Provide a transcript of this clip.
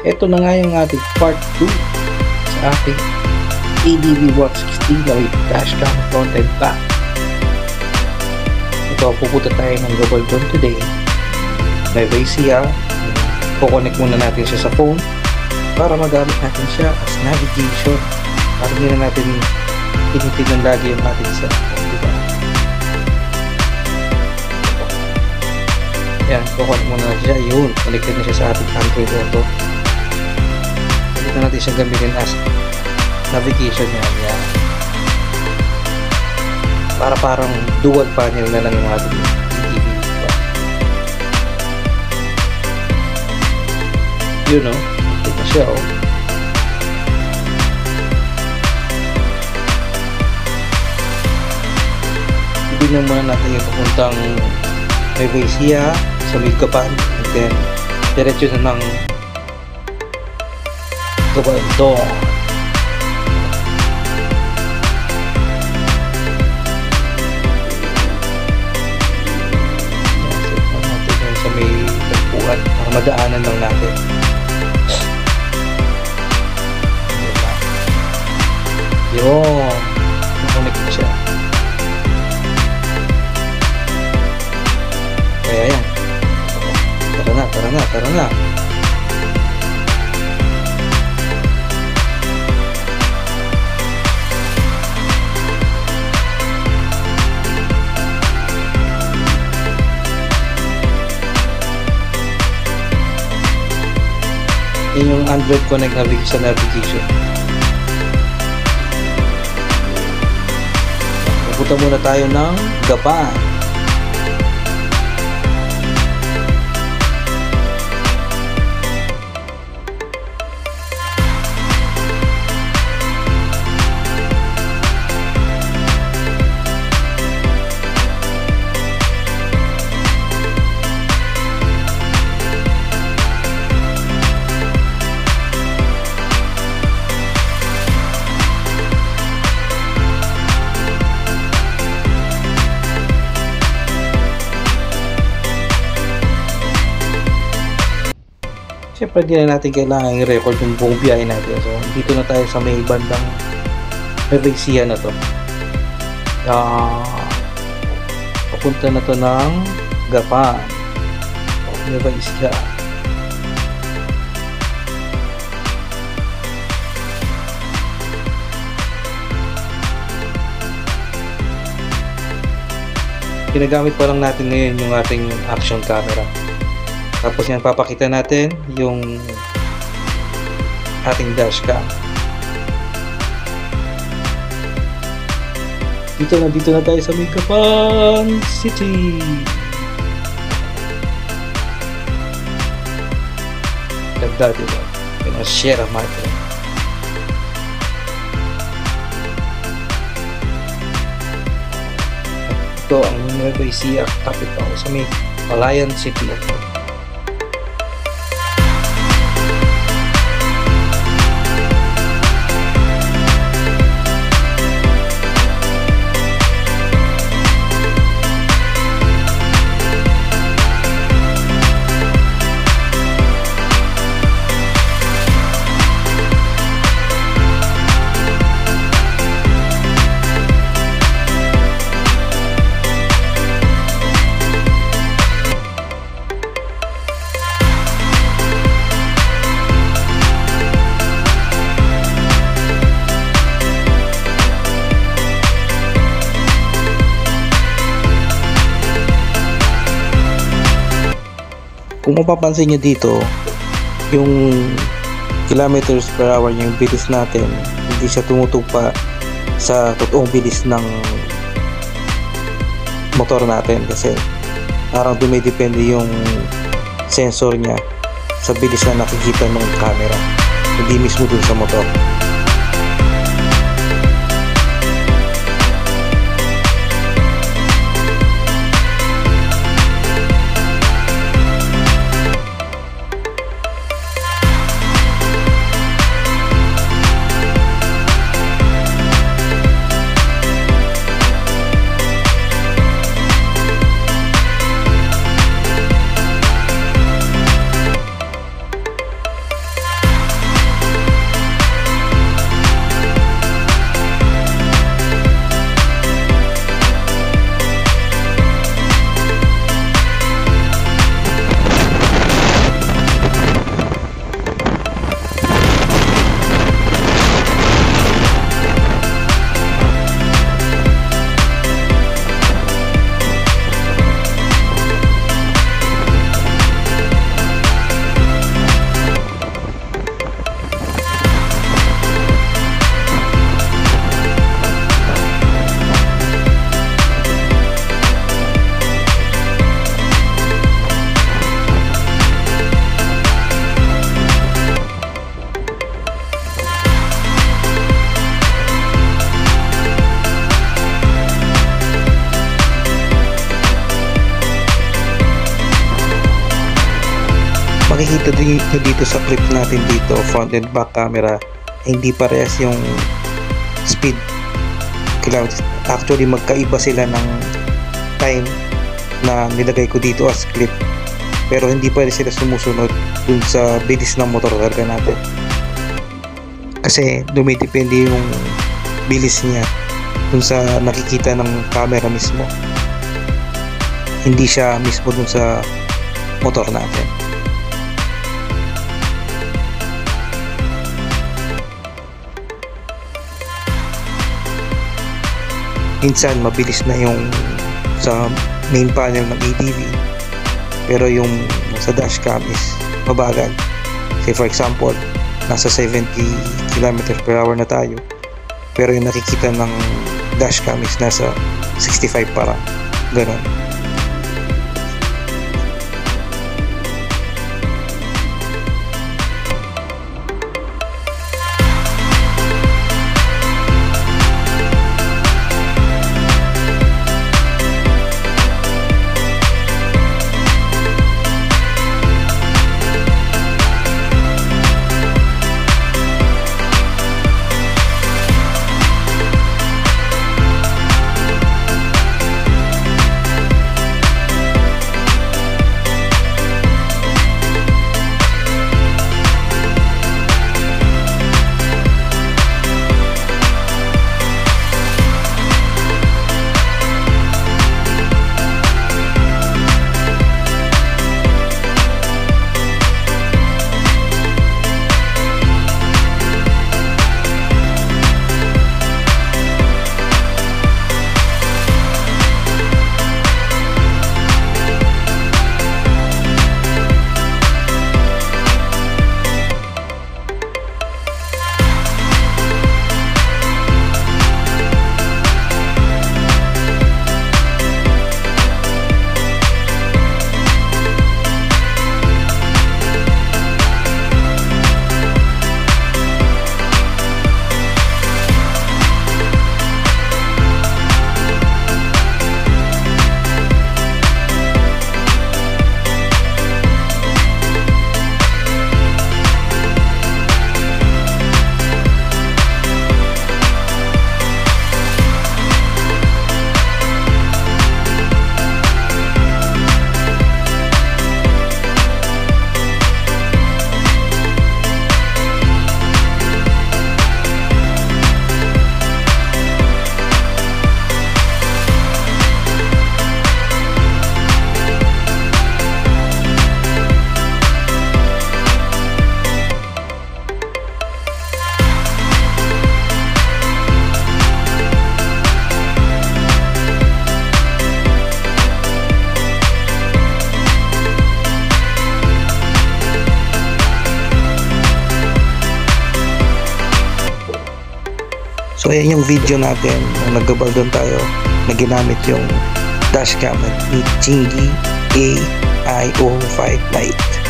Ito na nga yung ating part 2 sa ating ADV 160 na may dashcam front and back. Ito, pupunta tayo ng Gabaldon today. May VCR. Kukonek muna natin siya sa phone para magamit natin siya as navigation. Para hindi na natin tinitignan lagi yung ating cellphone, diba? Yan, kukonek muna natin siya. Yun, connected na siya sa ating Android Auto. Pwede natin siyang gamitin as navigation yan. Yan. Para parang dual panel na lang yung ating TV. Yun, no? Ito na siya, oh. Tignan muna natin yung papuntang may Vaisia sa Milgapan, and then diretso na ng Gabaldon. Sa may tagpuan para madaanan lang natin. Yun, nakunik na siya. Kaya yan, tara na. Yan yung Android Connect sa navigation. Pupunta muna tayo ng Gapan. Siyempre, hindi na natin kailangan i-record yung buong biyahe natin. So, dito na tayo sa may bandang Vaisia na to. Papunta na to ng Gapan. Vaisia. Ginagamit pa lang natin ngayon yung ating action camera. Tapos yan, papakita natin yung ating dashcam. Dito na tayo sa Milgapan City. Ganda, diba? Pinashare market. Ito ang Nueva Ecija capital sa may Palayan City. Kung mapapansin nyo dito, yung kilometers per hour yung bilis natin, hindi siya tumutugpa sa totoong bilis ng motor natin kasi parang dumidepende yung sensor niya sa bilis na nakikita ng camera, hindi mismo dun sa motor. makikita din nyo dito sa clip natin dito, front and back camera, hindi parehas yung speed. Actually magkaiba sila ng time na nilagay ko dito as clip, pero hindi pa rin sila sumusunod dun sa bilis ng motor talaga natin, kasi dumidepende yung bilis niya dun sa nakikita ng camera mismo, hindi siya mismo dun sa motor natin. Minsan mabilis na yung sa main panel ng ADV, pero yung sa dashcam is mabagal. Say for example, nasa 70 km/h na tayo, pero yung nakikita ng dashcam is nasa 65 parang ganon. So ayan yung video natin nung nag-gabaldon tayo na ginamit yung dashcam ng Chingy AI-O5 Lite.